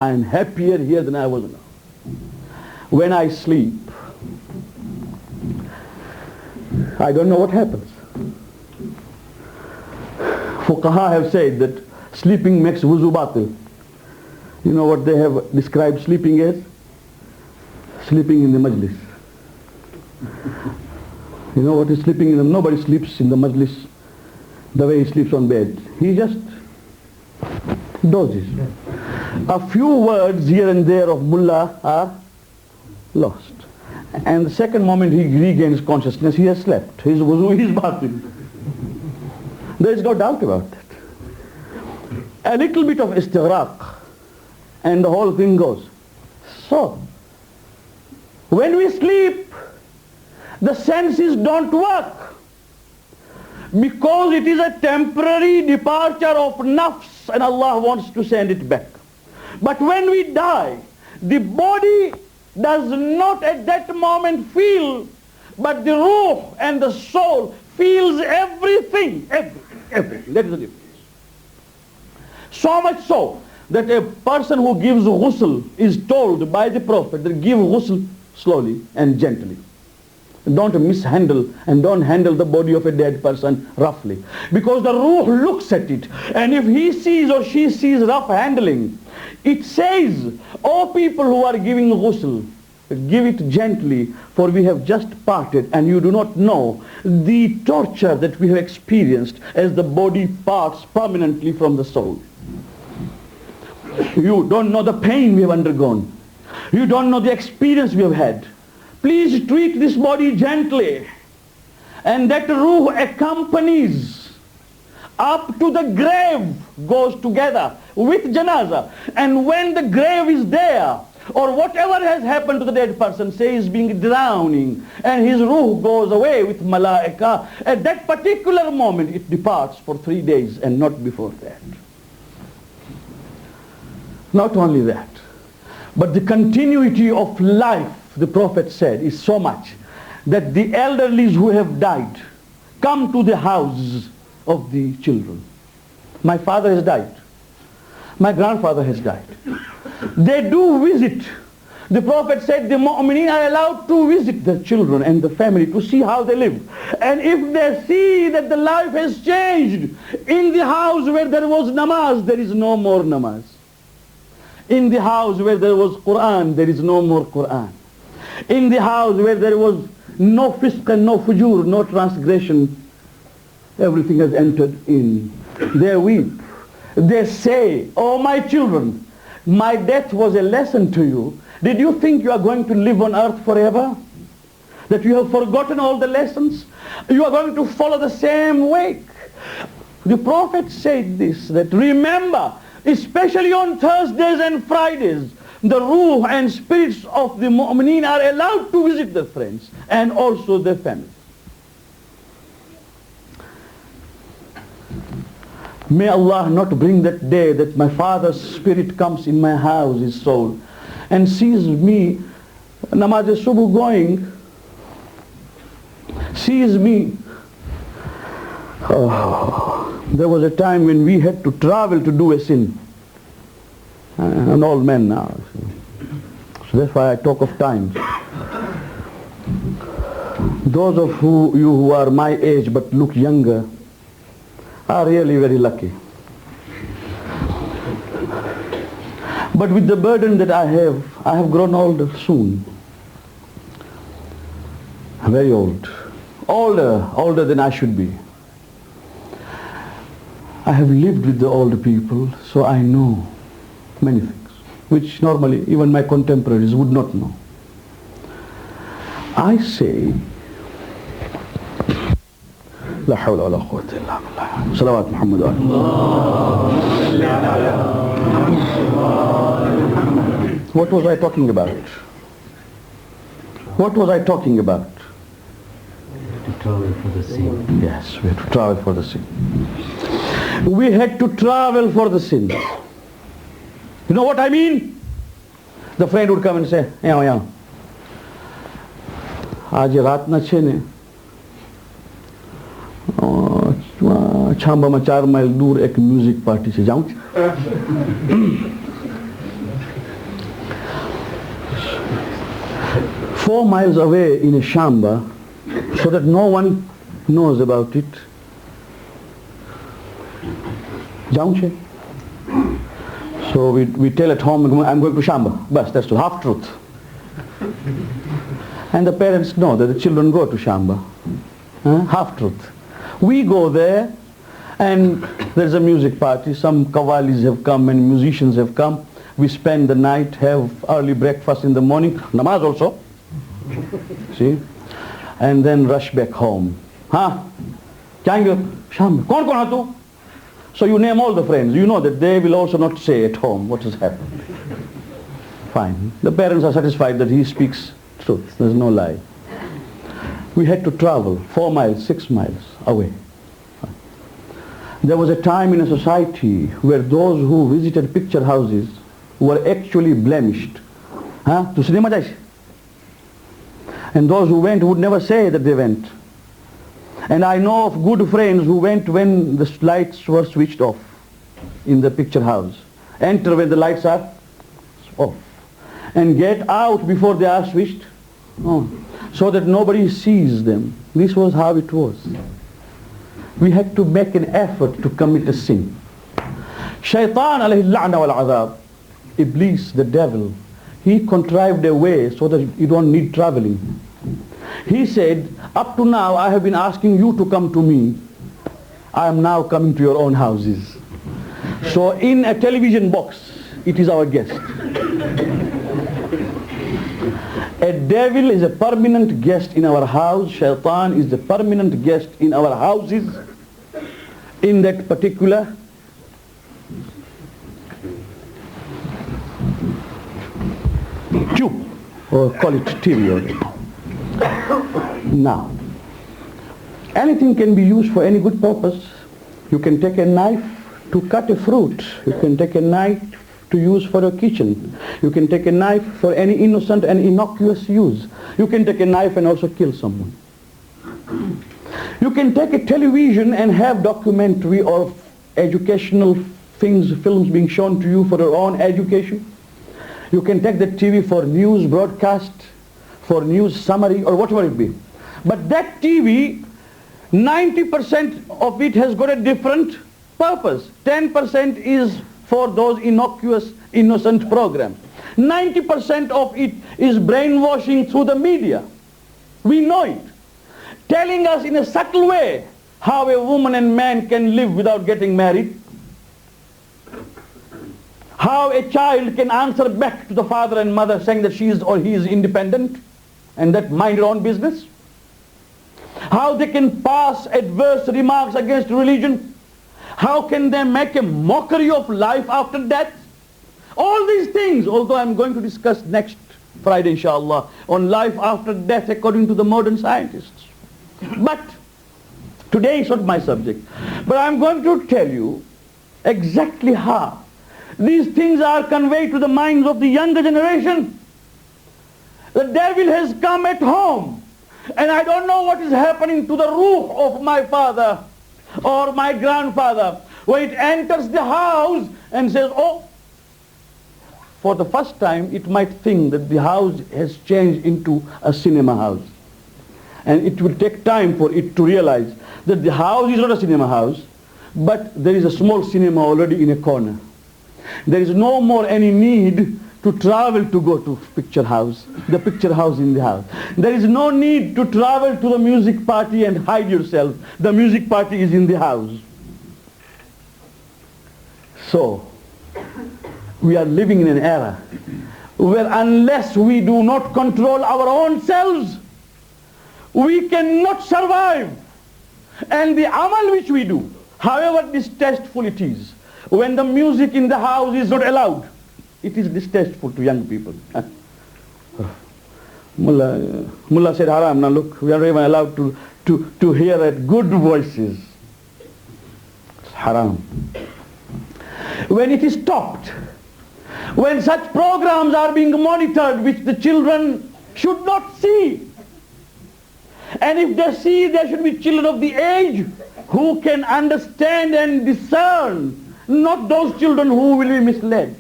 I am happier here than I was now. When I sleep, I don't know what happens. Fuqaha have said that sleeping makes wuzu batil. You know what they have described sleeping as? Sleeping in the majlis. You know what is sleeping in the... Nobody sleeps in the majlis the way he sleeps on bed. He just dozes. A few words here and there of Mulla are lost. And the second moment he regains consciousness, he has slept. His wuzu is batil. There is no doubt about that. A little bit of istighraq and the whole thing goes. So, when we sleep, the senses don't work because it is a temporary departure of nafs and Allah wants to send it back. But when we die, the body does not at that moment feel, but the ruh and the soul feels everything. Everything. That is the difference. So much so that a person who gives ghusl is told by the Prophet that give ghusl slowly and gently. Don't mishandle and don't handle the body of a dead person roughly. Because the ruh looks at it, and if he sees or she sees rough handling, it says, "O people who are giving ghusl, give it gently, for we have just parted and you do not know the torture that we have experienced as the body parts permanently from the soul. You don't know the pain we have undergone. You don't know the experience we have had. Please treat this body gently." And that ruh accompanies up to the grave, goes together with janazah. And when the grave is there, or whatever has happened to the dead person, say is being drowning, and his ruh goes away with malaika, at that particular moment it departs for 3 days and not before that. Not only that, but the continuity of life, the Prophet said, is so much that the elderlies who have died come to the house of the children. My father has died. My grandfather has died. They do visit. The Prophet said the mu'mineen are allowed to visit the children and the family to see how they live. And if they see that the life has changed, in the house where there was namaz, there is no more namaz. In the house where there was Quran, there is no more Quran. In the house where there was no fisq and no fujur, no transgression, everything has entered in. They weep. They say, "Oh my children, my death was a lesson to you. Did you think you are going to live on earth forever? That you have forgotten all the lessons? You are going to follow the same way?" The Prophet said this, that remember, especially on Thursdays and Fridays, the ruh and spirits of the mu'mineen are allowed to visit their friends and also their families. May Allah not bring that day that my father's spirit comes in my house, his soul, and sees me, namaz-e-subuh going, sees me. Oh, there was a time when we had to travel to do a sin. I'm an old man now, so that's why I talk of times. Those of you who are my age but look younger are really very lucky. But with the burden that I have grown old soon. Very old. Older than I should be. I have lived with the older people, so I know many things, which normally even my contemporaries would not know. I say, La hawla wa la quwwata illa billah. Salawat Muhammad wa alihi. What was I talking about? What was I talking about? To travel for the sin. Yes, we had to travel for the sin. We had to travel for the sin. You know what I mean? The friend would come and say, "Yeah, aaj raat na chhe ne, Chamba में 4 mile दूर एक music party से जाऊं." 4 miles away in a shamba, so that no one knows about it. Jaunche. So we tell at home, I'm going to shamba. Bas, that's the half truth. And the parents know that the children go to shamba. Half truth. We go there, and there's a music party. Some qawwalis have come and musicians have come. We spend the night, have early breakfast in the morning, namaz also. See? And then rush back home. So you name all the friends. You know that they will also not say at home what has happened. Fine. The parents are satisfied that he speaks truth. There's no lie. We had to travel 4 miles, 6 miles away. There was a time in a society where those who visited picture houses were actually blemished. To cinema jaiche. And those who went would never say that they went. And I know of good friends who went when the lights were switched off in the picture house. Enter when the lights are off. And get out before they are switched on, so that nobody sees them. This was how it was. We had to make an effort to commit a sin. Shaitan alayhi la'na wal azab. Iblis, the devil, he contrived a way so that you don't need traveling. He said, up to now I have been asking you to come to me. I am now coming to your own houses. So in a television box, it is our guest. A devil is a permanent guest in our house. Shaitan is the permanent guest in our houses. In that particular tube, or call it TV. Now, anything can be used for any good purpose. You can take a knife to cut a fruit. You can take a knife to use for your kitchen. You can take a knife for any innocent and innocuous use. You can take a knife and also kill someone. You can take a television and have documentary or educational things, films being shown to you for your own education. You can take the TV for news broadcast, for news summary, or whatever it be. But that TV, 90% of it has got a different purpose. 10% is for those innocuous, innocent programs. 90% of it is brainwashing through the media. We know it. Telling us in a subtle way how a woman and man can live without getting married. How a child can answer back to the father and mother saying that she is or he is independent and that mind your own business. How they can pass adverse remarks against religion. How can they make a mockery of life after death? All these things, although I'm going to discuss next Friday inshallah on life after death according to the modern scientists. But today is not my subject. But I'm going to tell you exactly how these things are conveyed to the minds of the younger generation. The devil has come at home, and I don't know what is happening to the roof of my father or my grandfather, where it enters the house and says, oh, for the first time it might think that the house has changed into a cinema house. And it will take time for it to realize that the house is not a cinema house, but there is a small cinema already in a corner. There is no more any need to travel to go to picture house, the picture house in the house. There is no need to travel to the music party and hide yourself. The music party is in the house. So, we are living in an era where unless we do not control our own selves, we cannot survive. And the amal which we do, however distasteful it is, when the music in the house is not allowed, it is distasteful to young people. Mulla said, haram. Now look, we are not even allowed to hear at good voices. It's haram. When it is stopped, when such programs are being monitored which the children should not see, and if they see, there should be children of the age who can understand and discern, not those children who will be misled.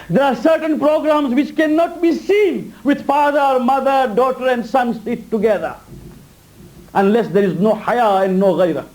There are certain programs which cannot be seen with father, mother, daughter and son sit together unless there is no haya and no ghaira.